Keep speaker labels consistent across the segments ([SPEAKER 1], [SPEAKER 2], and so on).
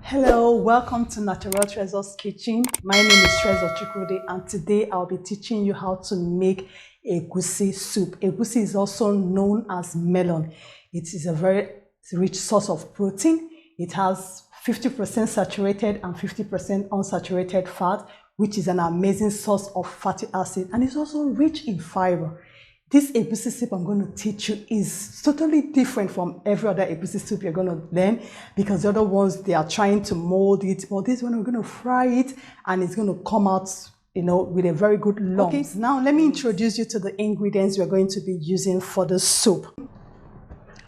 [SPEAKER 1] Hello, welcome to Natural Treasures Kitchen. My name is Treasure Chukwudi, and today I'll be teaching you how to make egusi soup. Egusi is also known as melon. It is a very rich source of protein. It has 50% saturated and 50% unsaturated fat, which is an amazing source of fatty acid, and it's also rich in fiber. This egusi soup I'm going to teach you is totally different from every other egusi soup you're going to learn, because the other ones, they are trying to mold it, but this one we're going to fry it and it's going to come out, with a very good lump. Okay, now let me introduce you to the ingredients we're going to be using for the soup.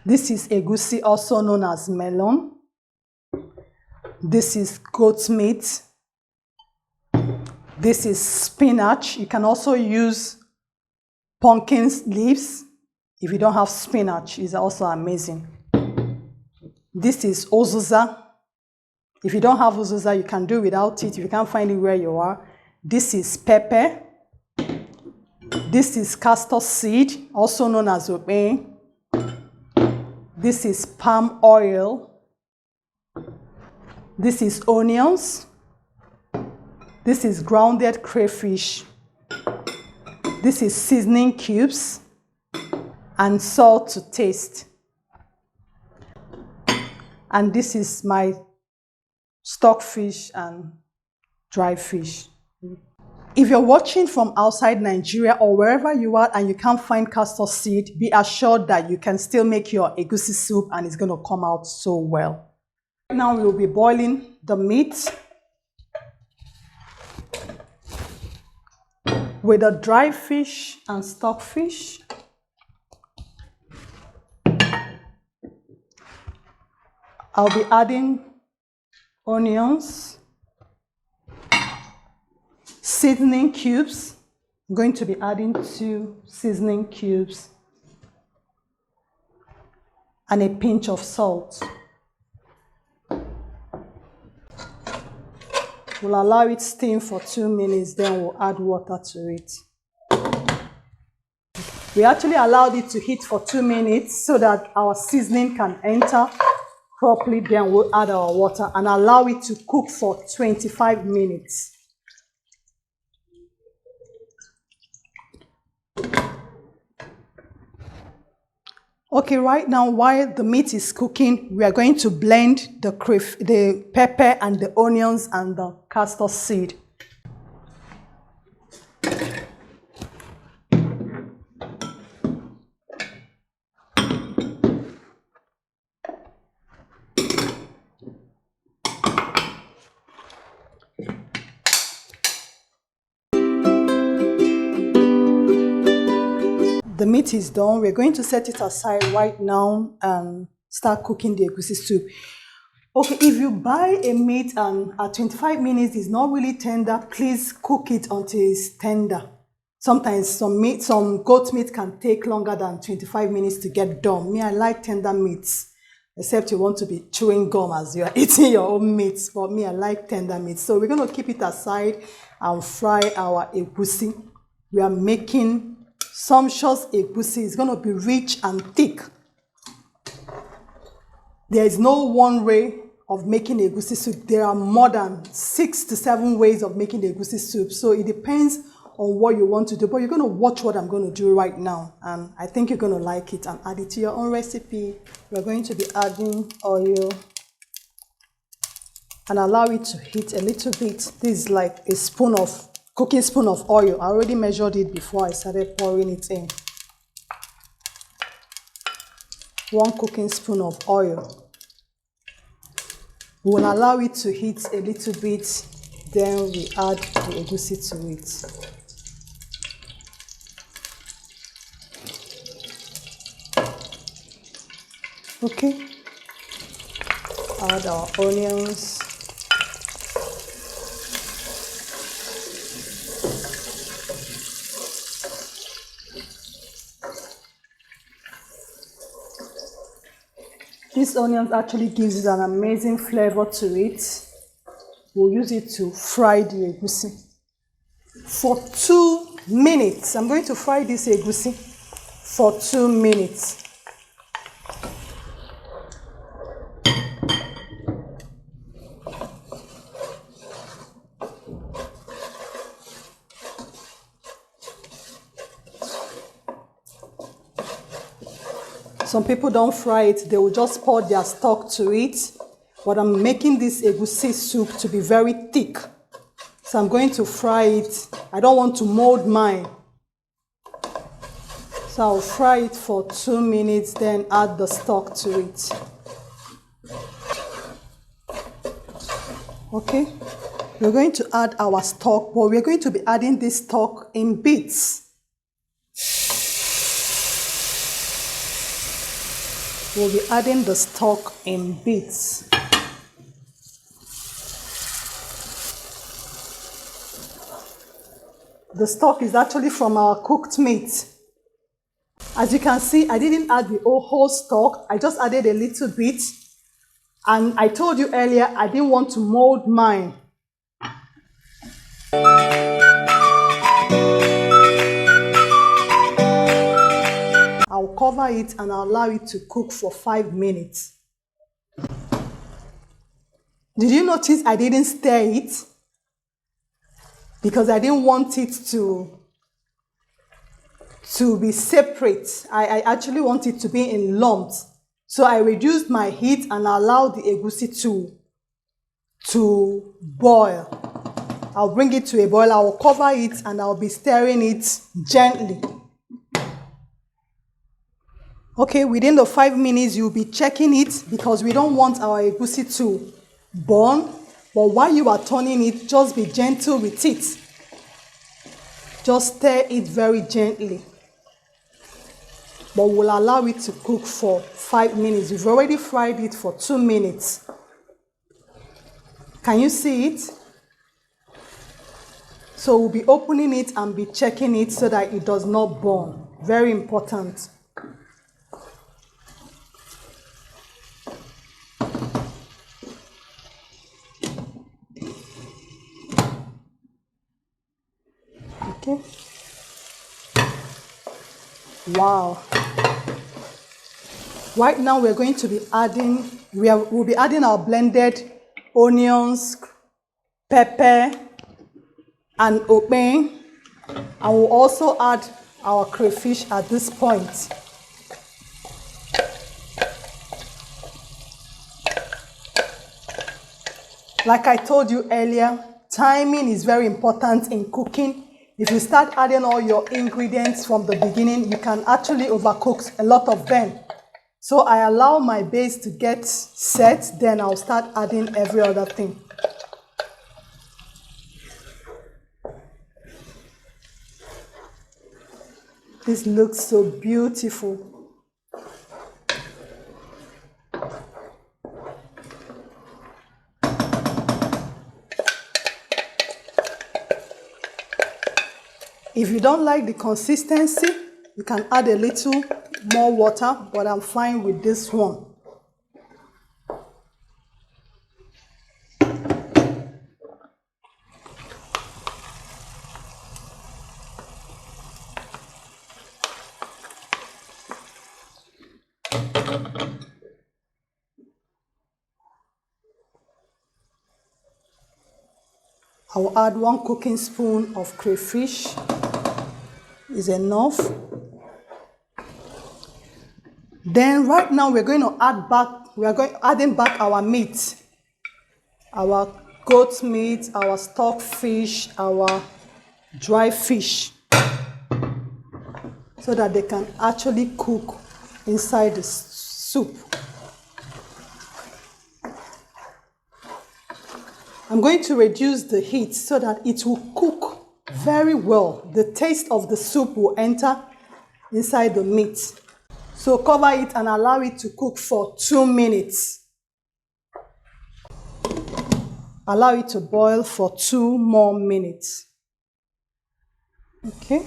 [SPEAKER 1] This is egusi, also known as melon. This is goat meat. This is spinach. You can also use pumpkin leaves. If you don't have spinach, it's also amazing. This is Uziza. If you don't have Uziza, you can do without it if you can't find it where you are. This is pepper. This is castor seed, also known as Ogiri. This is palm oil. This is onions. This is grounded crayfish. This is seasoning cubes and salt to taste. And this is my stockfish and dry fish. If you're watching from outside Nigeria or wherever you are and you can't find castor seed, be assured that you can still make your egusi soup and it's going to come out so well. Now we'll be boiling the meat with the dry fish and stockfish. I'll be adding onions, seasoning cubes. I'm going to be adding 2 seasoning cubes and a pinch of salt. We'll allow it steam for 2 minutes, then we'll add water to it. We actually allowed it to heat for 2 minutes so that our seasoning can enter properly. Then we'll add our water and allow it to cook for 25 minutes. Okay, right now while the meat is cooking, we are going to blend the pepper and the onions and the castor seed. The meat is done. We're going to set it aside right now and start cooking the egusi soup. Okay, if you buy a meat and at 25 minutes it's not really tender, please cook it until it's tender. Sometimes some goat meat can take longer than 25 minutes to get done. Me, I like tender meats, except you want to be chewing gum as you are eating your own meats. But me, I like tender meat. So we're going to keep it aside and fry our egusi. We are making sumptuous egusi. It's going to be rich and thick. There is no one way of making egusi soup. There are more than 6 to 7 ways of making the egusi soup. So it depends on what you want to do. But you're going to watch what I'm going to do right now. And I think you're going to like it and add it to your own recipe. We're going to be adding oil and allow it to heat a little bit. This is like a cooking spoon of oil. I already measured it before I started pouring it in. 1 cooking spoon of oil. We'll allow it to heat a little bit, then we add the egusi to it. Okay. Add our onions. This onions actually gives an amazing flavor to it. We'll use it to fry the egusi for 2 minutes. I'm going to fry this egusi for 2 minutes. Some people don't fry it, they will just pour their stock to it. But I'm making this egusi soup to be very thick. So I'm going to fry it. I don't want to mold mine. So I'll fry it for 2 minutes, then add the stock to it. Okay, we're going to add our stock, but we're going to be adding this stock in bits. We'll be adding the stock in bits. The stock is actually from our cooked meat. As you can see, I didn't add the whole stock. I just added a little bit. And I told you earlier, I didn't want to mold mine. I'll cover it and I'll allow it to cook for 5 minutes. Did you notice I didn't stir it? Because I didn't want it to be separate. I actually want it to be in lumps. So I reduced my heat and allowed the egusi to boil. I'll bring it to a boil. I'll cover it and I'll be stirring it gently. Okay, within the 5 minutes, you'll be checking it because we don't want our egusi to burn. But while you are turning it, just be gentle with it. Just stir it very gently. But we'll allow it to cook for 5 minutes. We've already fried it for 2 minutes. Can you see it? So we'll be opening it and be checking it so that it does not burn. Very important. Okay. Wow. Right now we're going to be adding, we'll be adding our blended onions, pepper, and okpei. And we'll also add our crayfish at this point. Like I told you earlier, timing is very important in cooking. If you start adding all your ingredients from the beginning, you can actually overcook a lot of them. So I allow my base to get set, then I'll start adding every other thing. This looks so beautiful. If you don't like the consistency, you can add a little more water, but I'm fine with this one. I will add 1 cooking spoon of crayfish. Is enough. Then right now we're going to adding back our meat, our goat meat, our stock fish, our dry fish, so that they can actually cook inside the soup. I'm going to reduce the heat so that it will cook very well. The taste of the soup will enter inside the meat. So cover it and allow it to cook for 2 minutes. Allow it to boil for 2 more minutes. Okay.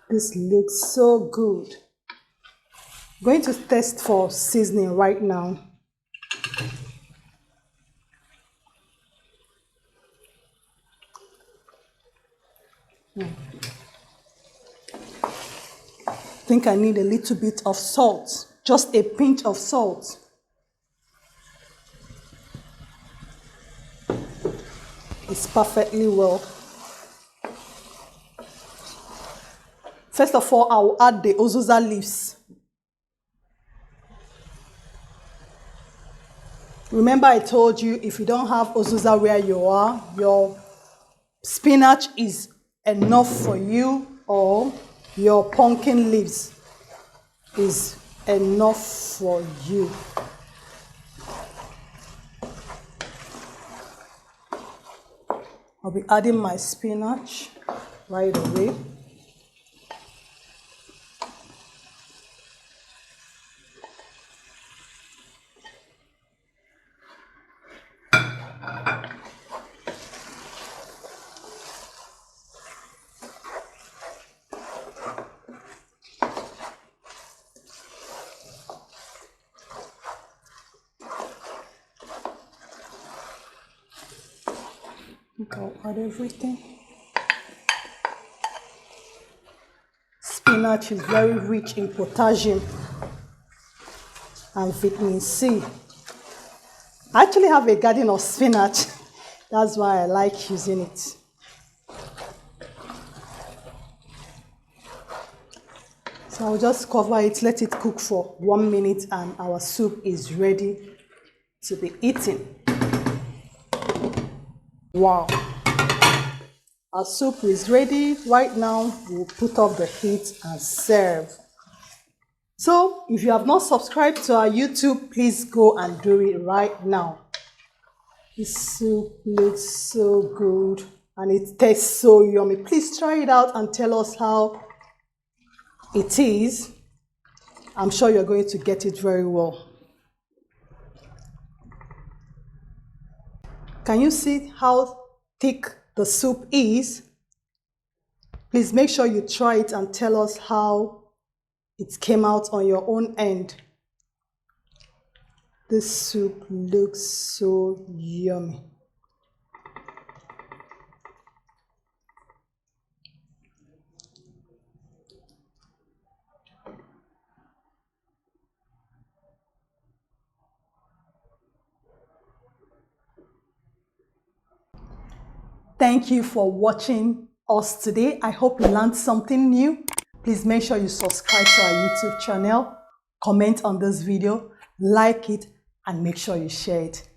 [SPEAKER 1] This looks so good. I'm going to test for seasoning right now. I think I need a little bit of salt, just a pinch of salt. is perfectly well. First of all, I will add the Uziza leaves. Remember I told you if you don't have Uziza where you are, your spinach is enough for you, or your pumpkin leaves is enough for you. I'll be adding my spinach right away. I'll add everything. Spinach is very rich in potassium and vitamin C. I actually have a garden of spinach. That's why I like using it. So I'll just cover it, let it cook for 1 minute, and our soup is ready to be eaten. Wow. Our soup is ready. Right now, we'll put off the heat and serve. So, if you have not subscribed to our YouTube, please go and do it right now. This soup looks so good and it tastes so yummy. Please try it out and tell us how it is. I'm sure you're going to get it very well. Can you see how thick the soup is? Please make sure you try it and tell us how it came out on your own end. This soup looks so yummy. Thank you for watching us today. I hope you learned something new. Please make sure you subscribe to our YouTube channel, comment on this video, like it, and make sure you share it.